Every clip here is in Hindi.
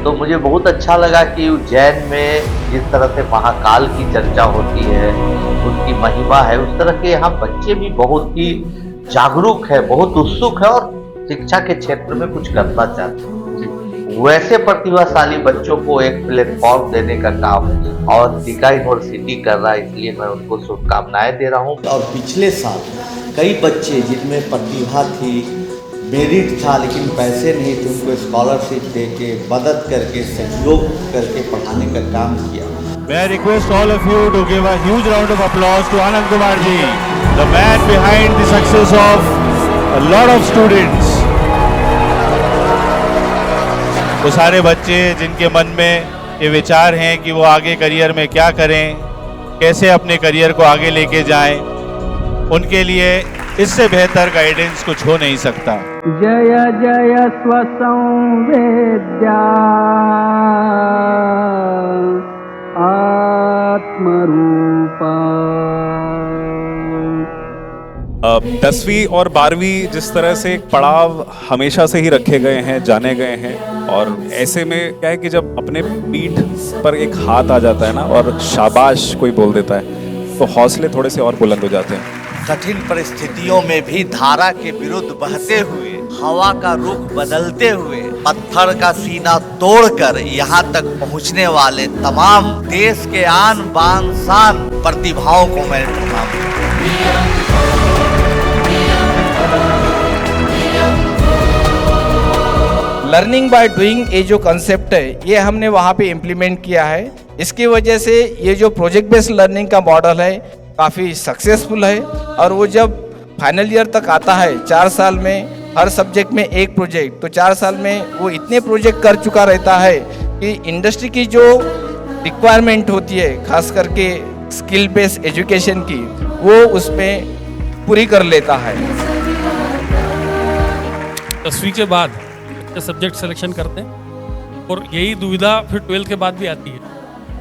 तो मुझे बहुत अच्छा लगा कि उज्जैन में जिस तरह से महाकाल की चर्चा होती है, उनकी महिमा है, उस तरह के यहाँ बच्चे भी बहुत ही जागरूक है, बहुत उत्सुक है और शिक्षा के क्षेत्र में कुछ करना चाहते हैं। वैसे प्रतिभाशाली बच्चों को एक प्लेटफॉर्म देने का काम और टीका यूनिवर्सिटी कर रहा है, इसलिए मैं उनको शुभकामनाएं दे रहा हूँ। और पिछले साल कई बच्चे जिनमें प्रतिभा थी, मेरिट था, लेकिन पैसे नहीं थे, उनको स्कॉलरशिप दे के मदद करके सहयोग करके पढ़ाने का काम किया। May I request all of you to give a huge round of applause to Anand Kumar ji, the man behind the success of a lot of students. वो सारे बच्चे जिनके मन में ये विचार हैं कि वो आगे करियर में क्या करें, कैसे अपने करियर को आगे लेके जाएं, उनके लिए इससे बेहतर गाइडेंस कुछ हो नहीं सकता। जय जय स्वसंवेद्या आत्मरूपा। 10वीं और 12वीं जिस तरह से एक पड़ाव हमेशा से ही रखे गए हैं, जाने गए हैं, और ऐसे में क्या है कि जब अपने पीठ पर एक हाथ आ जाता है ना और शाबाश कोई बोल देता है तो हौसले थोड़े से और बुलंद हो जाते हैं। कठिन परिस्थितियों में भी धारा के विरुद्ध बहते हुए, हवा का रुख बदलते हुए, पत्थर का सीना तोड़कर यहाँ तक पहुँचने वाले तमाम देश के आन बान शान प्रतिभाओं को मैं प्रणाम। लर्निंग बाय डूइंग ये जो कंसेप्ट है ये हमने वहाँ पे इम्प्लीमेंट किया है। इसकी वजह से ये जो प्रोजेक्ट बेस्ड लर्निंग का मॉडल है काफ़ी सक्सेसफुल है और वो जब फाइनल ईयर तक आता है, 4 साल में हर सब्जेक्ट में एक प्रोजेक्ट, तो 4 साल में वो इतने प्रोजेक्ट कर चुका रहता है कि इंडस्ट्री की जो रिक्वायरमेंट होती है खास करके स्किल बेस्ड एजुकेशन की, वो उसमें पूरी कर लेता है। 10वीं के बाद सब्जेक्ट सिलेक्शन करते हैं और यही दुविधा फिर 12th के बाद भी आती है।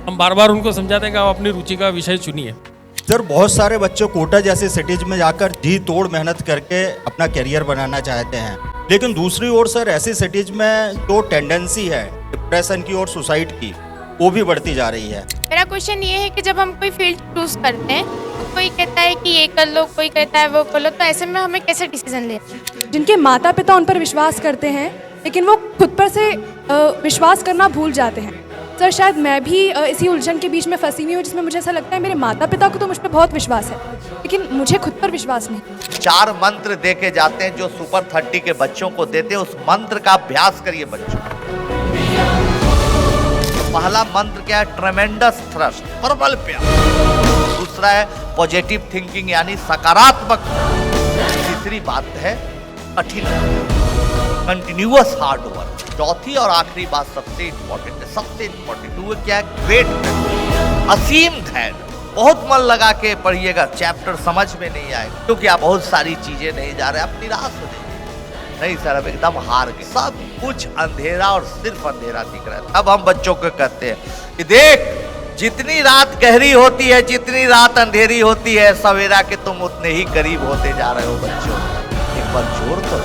हम बार बार उनको समझाते हैं कि आप अपनी रुचि का विषय चुनिए। सर, बहुत सारे बच्चे कोटा जैसे सिटीज में जाकर जी तोड़ मेहनत करके अपना करियर बनाना चाहते हैं, लेकिन दूसरी ओर सर ऐसी सिटीज में जो टेंडेंसी है डिप्रेशन की और सुसाइड की, वो भी बढ़ती जा रही है। मेरा क्वेश्चन ये है कि जब हम कोई फील्ड चूज करते हैं तो कोई कहता है कि ये कर लो, कोई कहता है वो कर लो, तो ऐसे में हमें कैसे डिसीजन लेना है? जिनके माता पिता उन पर विश्वास करते हैं लेकिन वो खुद पर से विश्वास करना भूल जाते हैं। सर, शायद मैं भी इसी उलझन के बीच में फंसी हुई हूँ जिसमें मुझे ऐसा लगता है मेरे माता पिता को तो मुझ पर बहुत विश्वास है लेकिन मुझे खुद पर विश्वास नहीं। 4 मंत्र देके जाते हैं जो सुपर 30 के बच्चों को देते हैं, उस मंत्र का अभ्यास करिए बच्चों। पहला मंत्र क्या है? ट्रेमेंडस थ्रस्ट, प्रबल प्यार। दूसरा है पॉजिटिव थिंकिंग यानी सकारात्मक। तीसरी बात है कठिन कंटिन्यूअस हार्ड वर्क। चौथी और आखिरी बात सबसे इम्पोर्टेंट है, सबसे इम्पोर्टेंट वो क्या है? ग्रेट, असीम धैर्य। बहुत मन लगा के पढ़िएगा, चैप्टर समझ में नहीं आएगा क्योंकि आप बहुत सारी चीजें नहीं जा रहे, आप निराश हो जाएंगे। नहीं सर, अब एकदम हार गए, सब कुछ अंधेरा और सिर्फ अंधेरा दिख रहा है। अब हम बच्चों को कहते हैं कि देख, जितनी रात गहरी होती है, जितनी रात अंधेरी होती है, सवेरा के तुम उतने ही करीब होते जा रहे हो बच्चों। एक बार जोर करो।